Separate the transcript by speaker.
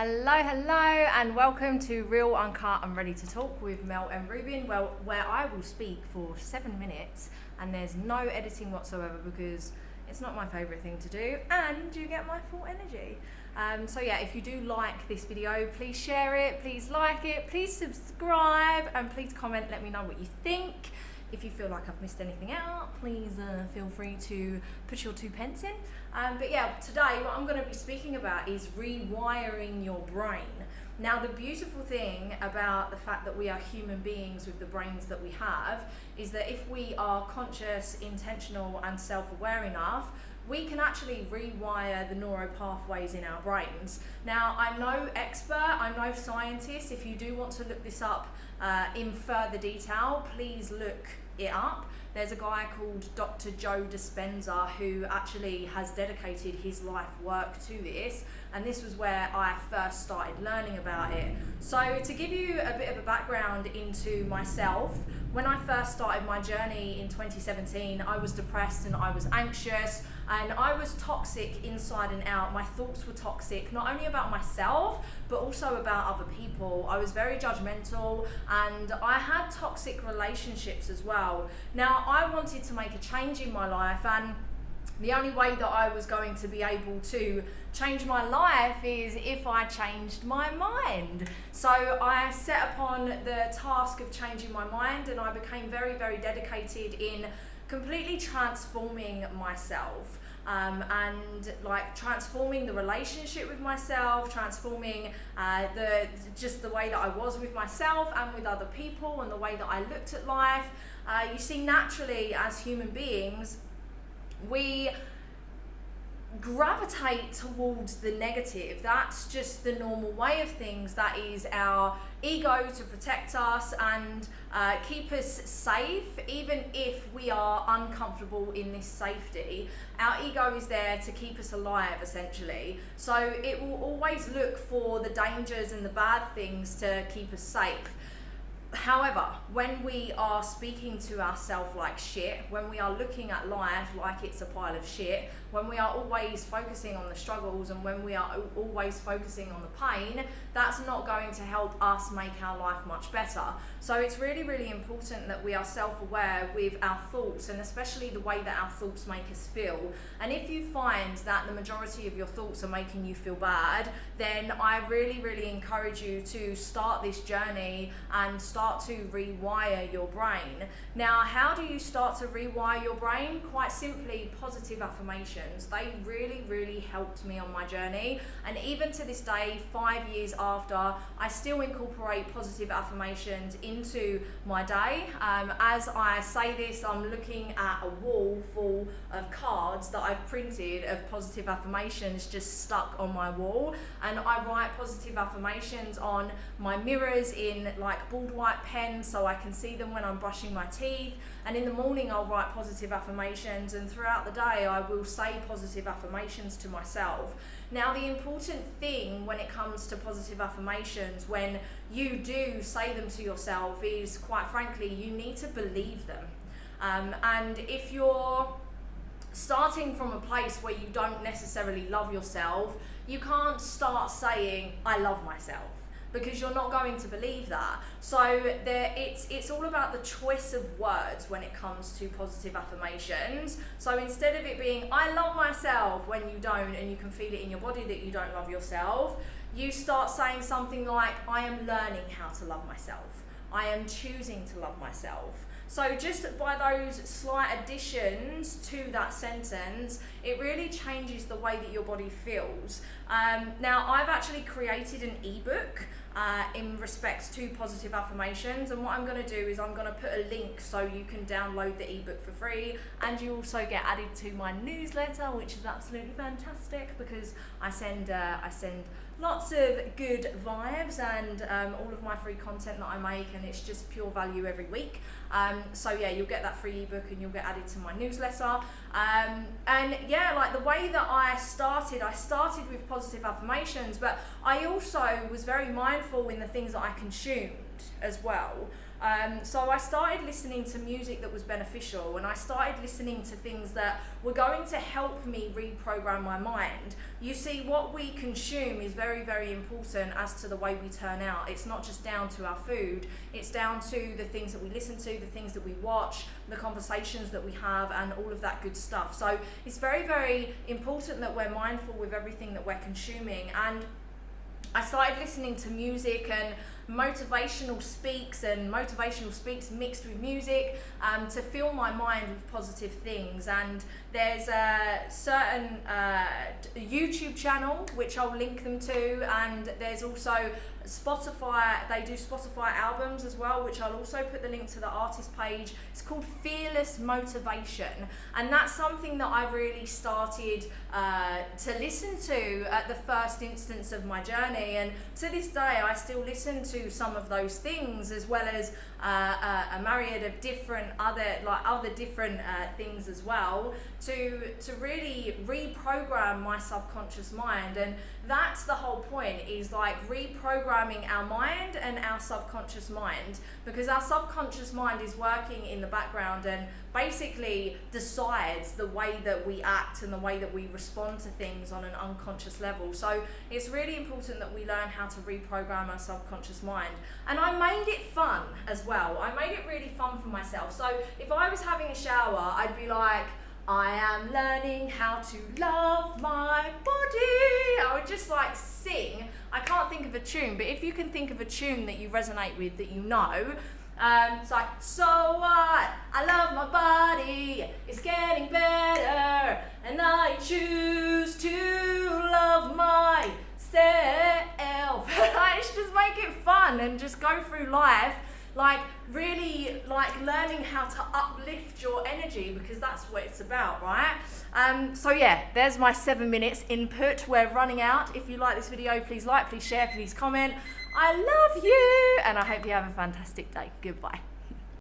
Speaker 1: Hello, and welcome to Real, Uncut and Ready to Talk with Mel and Ruben, where I will speak for 7 minutes and there's no editing whatsoever because it's not my favourite thing to do and you get my full energy. So yeah, if you do like this video, please share it, please like it, please subscribe and please comment, let me know what you think. If you feel like I've missed anything out, please feel free to put your 2 pence in. But yeah, today what I'm going to be speaking about is rewiring your brain. Now, the beautiful thing about the fact that we are human beings with the brains that we have is that if we are conscious, intentional and self-aware enough, we can actually rewire the neural pathways in our brains. Now, I'm no expert, I'm no scientist. If you do want to look this up in further detail, please look it up. There's a guy called Dr. Joe Dispenza who actually has dedicated his life work to this, and this was where I first started learning about it. So to give you a bit of a background into myself, when I first started my journey in 2017, I was depressed and I was anxious and I was toxic inside and out. My thoughts were toxic, not only about myself, but also about other people. I was very judgmental and I had toxic relationships as well. Now, I wanted to make a change in my life, and the only way that I was going to be able to change my life is if I changed my mind. So I set upon the task of changing my mind, and I became very, very dedicated in completely transforming myself. And like transforming the relationship with myself, transforming the way that I was with myself and with other people, and the way that I looked at life. You see, naturally as human beings, we gravitate towards the negative. That's just the normal way of things. That is our ego to protect us and keep us safe, even if we are uncomfortable in this safety. Our ego is there to keep us alive, essentially. So it will always look for the dangers and the bad things to keep us safe. However, when we are speaking to ourselves like shit, when we are looking at life like it's a pile of shit, when we are always focusing on the struggles and when we are always focusing on the pain, that's not going to help us make our life much better. So it's really, really important that we are self-aware with our thoughts, and especially the way that our thoughts make us feel. And if you find that the majority of your thoughts are making you feel bad, then I really, really encourage you to start this journey and start to rewire your brain. Now, how do you start to rewire your brain? Quite simply, positive affirmations. They really, really helped me on my journey. And even to this day, 5 years after, I still incorporate positive affirmations into my day. As I say this, I'm looking at a wall full of cards that I've printed of positive affirmations just stuck on my wall. And I write positive affirmations on my mirrors in like bald white pen so I can see them when I'm brushing my teeth. And in the morning I'll write positive affirmations, and throughout the day I will say positive affirmations to myself. Now, the important thing when it comes to positive affirmations, when you do say them to yourself, is quite frankly, you need to believe them. And if you're starting from a place where you don't necessarily love yourself, you can't start saying, I love myself, because you're not going to believe that. So it's all about the choice of words when it comes to positive affirmations. So instead of it being, I love myself, when you don't, and you can feel it in your body that you don't love yourself, you start saying something like, I am learning how to love myself. I am choosing to love myself. So just by those slight additions to that sentence, it really changes the way that your body feels. Now, I've actually created an ebook in respect to positive affirmations, and what I'm going to do is I'm going to put a link so you can download the ebook for free, and you also get added to my newsletter, which is absolutely fantastic because I send lots of good vibes and all of my free content that I make, and it's just pure value every week. So yeah, you'll get that free ebook and you'll get added to my newsletter. And yeah, like the way that I started with positive affirmations, but I also was very mindful in the things that I consumed as well. So I started listening to music that was beneficial, and I started listening to things that were going to help me reprogram my mind. You see, what we consume is very, very important as to the way we turn out. It's not just down to our food, it's down to the things that we listen to, the things that we watch, the conversations that we have, and all of that good stuff. So it's very, very important that we're mindful with everything that we're consuming. And I started listening to music and motivational speaks mixed with music to fill my mind with positive things. And there's a certain YouTube channel which I'll link them to, and there's also Spotify. They do Spotify albums as well, which I'll also put the link to the artist page. It's called Fearless Motivation, and that's something that I really started to listen to at the first instance of my journey, and to this day I still listen to some of those things, as well as a myriad of different other different things as well, to really reprogram my subconscious mind. And that's the whole point, is like reprogramming our mind and our subconscious mind, because our subconscious mind is working in the background and basically decides the way that we act and the way that we respond to things on an unconscious level. So it's really important that we learn how to reprogram our subconscious mind. And I made it fun as well. I made it really fun for myself. So if I was having a shower, I'd be like, I am learning how to love my body. I would just like sing. I can't think of a tune, but if you can think of a tune that you resonate with, that you know, it's like, so what? I love my body. It's getting better, and I choose to love myself. Let's just make it fun and just go through life, like really like learning how to uplift your energy, because that's what it's about, right? So yeah, there's my 7 minutes input. We're running out. If you like this video, please like, please share, please comment. I love you, and I hope you have a fantastic day. Goodbye.